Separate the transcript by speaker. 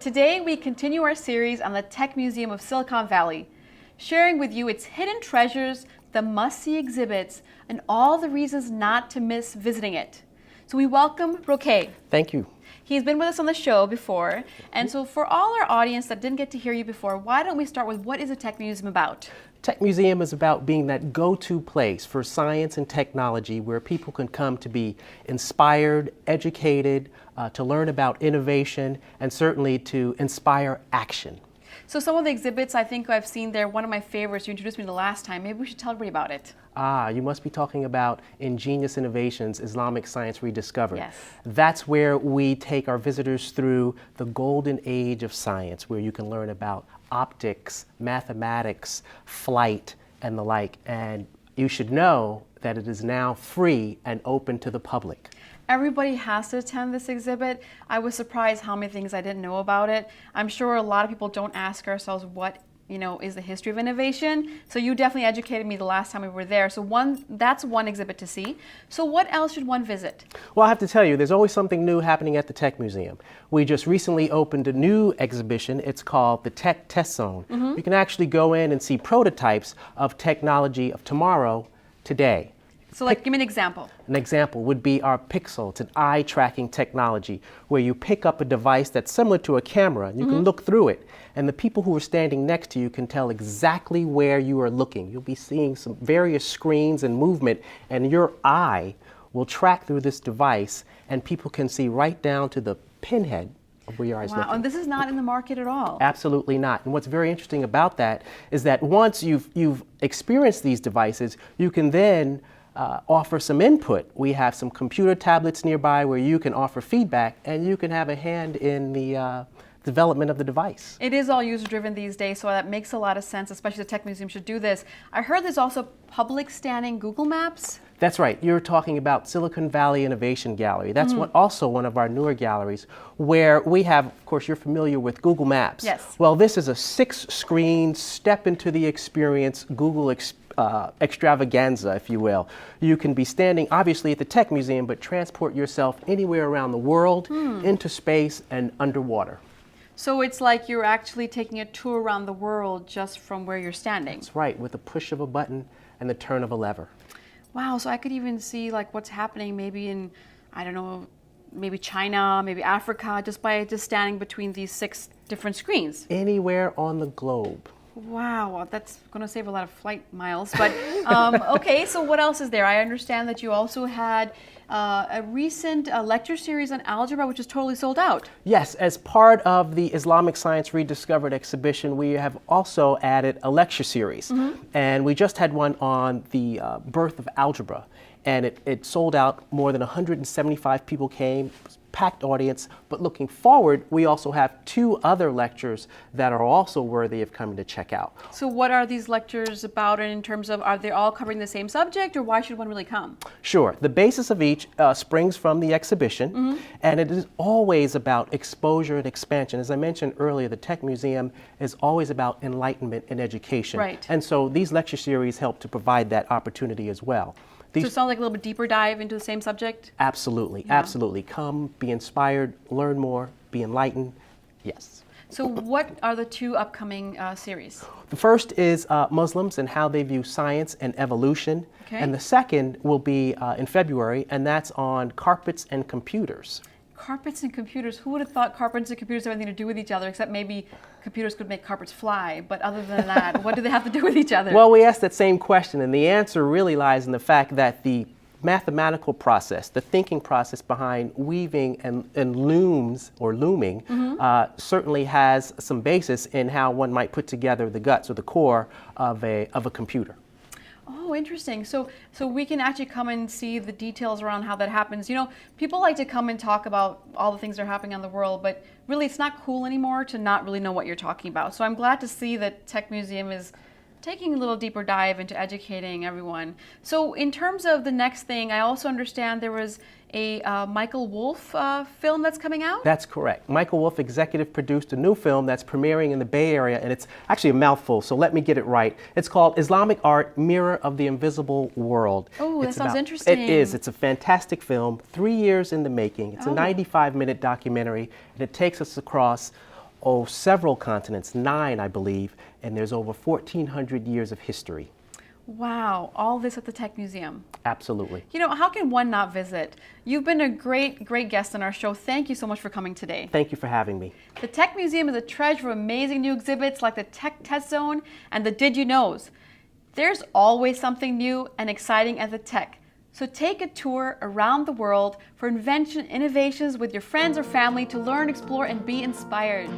Speaker 1: Today, we continue our series on the Tech Museum of Silicon Valley, sharing with you its hidden treasures, the must-see exhibits, and all the reasons not to miss visiting it. So we welcome Roqua.
Speaker 2: Thank you.
Speaker 1: He's been with us on the show before, and so for all our audience that didn't get to hear you before, why don't we start with what is a Tech Museum about?
Speaker 2: Tech Museum is about being that go-to place for science and technology where people can come to be inspired, educated, to learn about innovation, and certainly to inspire action.
Speaker 1: So some of the exhibits I think I've seen there, one of my favorites, you introduced me to last time. Maybe we should tell everybody about it.
Speaker 2: You must be talking about Ingenious Innovations, Islamic Science Rediscovered.
Speaker 1: Yes.
Speaker 2: That's where we take our visitors through the golden age of science, where you can learn about optics, mathematics, flight, and the like. And you should know that it is now free and open to the public.
Speaker 1: Everybody has to attend this exhibit. I was surprised how many things I didn't know about it. I'm sure a lot of people don't ask ourselves what is the history of innovation. So you definitely educated me the last time we were there. So that's one exhibit to see. So what else should one visit?
Speaker 2: Well, I have to tell you, there's always something new happening at the Tech Museum. We just recently opened a new exhibition. It's called the Tech Test Zone. You can actually go in and see prototypes of technology of tomorrow, today.
Speaker 1: So give me an example.
Speaker 2: An example would be our Pixel. It's an eye tracking technology where you pick up a device that's similar to a camera and you can look through it. And the people who are standing next to you can tell exactly where you are looking. You'll be seeing some various screens and movement, and your eye will track through this device, and people can see right down to the pinhead of where your eyes looking.
Speaker 1: And this is not in the market at all.
Speaker 2: Absolutely not. And what's very interesting about that is that once you've experienced these devices, you can then offer some input. We have some computer tablets nearby where you can offer feedback and you can have a hand in the development of the device.
Speaker 1: It is all user-driven these days, so that makes a lot of sense, especially the Tech Museum should do this. I heard there's also public standing Google Maps.
Speaker 2: That's right. You're talking about Silicon Valley Innovation Gallery. That's also one of our newer galleries where we have, of course, you're familiar with Google Maps.
Speaker 1: Yes.
Speaker 2: Well, this is a 6-screen step into the experience Google extravaganza, if you will. You can be standing obviously at the Tech Museum, but transport yourself anywhere around the world, into space and underwater.
Speaker 1: So it's like you're actually taking a tour around the world just from where you're standing.
Speaker 2: That's right, with the push of a button and the turn of a lever.
Speaker 1: Wow, so I could even see what's happening maybe in, I don't know, maybe China, maybe Africa, just by standing between these 6 different screens.
Speaker 2: Anywhere on the globe.
Speaker 1: Wow, that's going to save a lot of flight miles. But okay, so what else is there? I understand that you also had a recent lecture series on algebra, which is totally sold out.
Speaker 2: Yes, as part of the Islamic Science Rediscovered exhibition, we have also added a lecture series. And we just had one on the birth of algebra. And it sold out. More than 175 people came. Packed audience, but looking forward, we also have 2 other lectures that are also worthy of coming to check out.
Speaker 1: So what are these lectures about in terms of, are they all covering the same subject, or why should one really come?
Speaker 2: Sure. The basis of each springs from the exhibition, and it is always about exposure and expansion. As I mentioned earlier, the Tech Museum is always about enlightenment and education.
Speaker 1: Right.
Speaker 2: And so these lecture series help to provide that opportunity as well.
Speaker 1: So it sounds like a little bit deeper dive into the same subject?
Speaker 2: Absolutely, absolutely. Come, be inspired, learn more, be enlightened. Yes.
Speaker 1: So what are the 2 upcoming series?
Speaker 2: The first is Muslims and how they view science and evolution.
Speaker 1: Okay.
Speaker 2: And the second will be in February, and that's on carpets and computers.
Speaker 1: Carpets and computers. Who would have thought carpets and computers have anything to do with each other, except maybe computers could make carpets fly. But other than that, what do they have to do with each other?
Speaker 2: Well, we asked that same question, and the answer really lies in the fact that the mathematical process, the thinking process behind weaving and looms or looming certainly has some basis in how one might put together the guts or the core of a computer.
Speaker 1: Oh, interesting. So we can actually come and see the details around how that happens. People like to come and talk about all the things that are happening in the world, but really it's not cool anymore to not really know what you're talking about. So I'm glad to see that Tech Museum is taking a little deeper dive into educating everyone. So in terms of the next thing, I also understand there was a Michael Wolff film that's coming out?
Speaker 2: That's correct. Michael Wolff executive produced a new film that's premiering in the Bay Area, and it's actually a mouthful, so let me get it right. It's called Islamic Art, Mirror of the Invisible World.
Speaker 1: Oh, that sounds interesting.
Speaker 2: It is. It's a fantastic film, 3 years in the making. It's a 95-minute documentary, and it takes us across Oh, several continents, 9, I believe, and there's over 1,400 years of history.
Speaker 1: Wow, all this at the Tech Museum.
Speaker 2: Absolutely.
Speaker 1: You know, how can one not visit? You've been a great guest on our show. Thank you so much for coming today.
Speaker 2: Thank you for having me.
Speaker 1: The Tech Museum is a treasure of amazing new exhibits like the Tech Test Zone and the Did You Knows. There's always something new and exciting at the Tech. So take a tour around the world for invention innovations with your friends or family to learn, explore, and be inspired.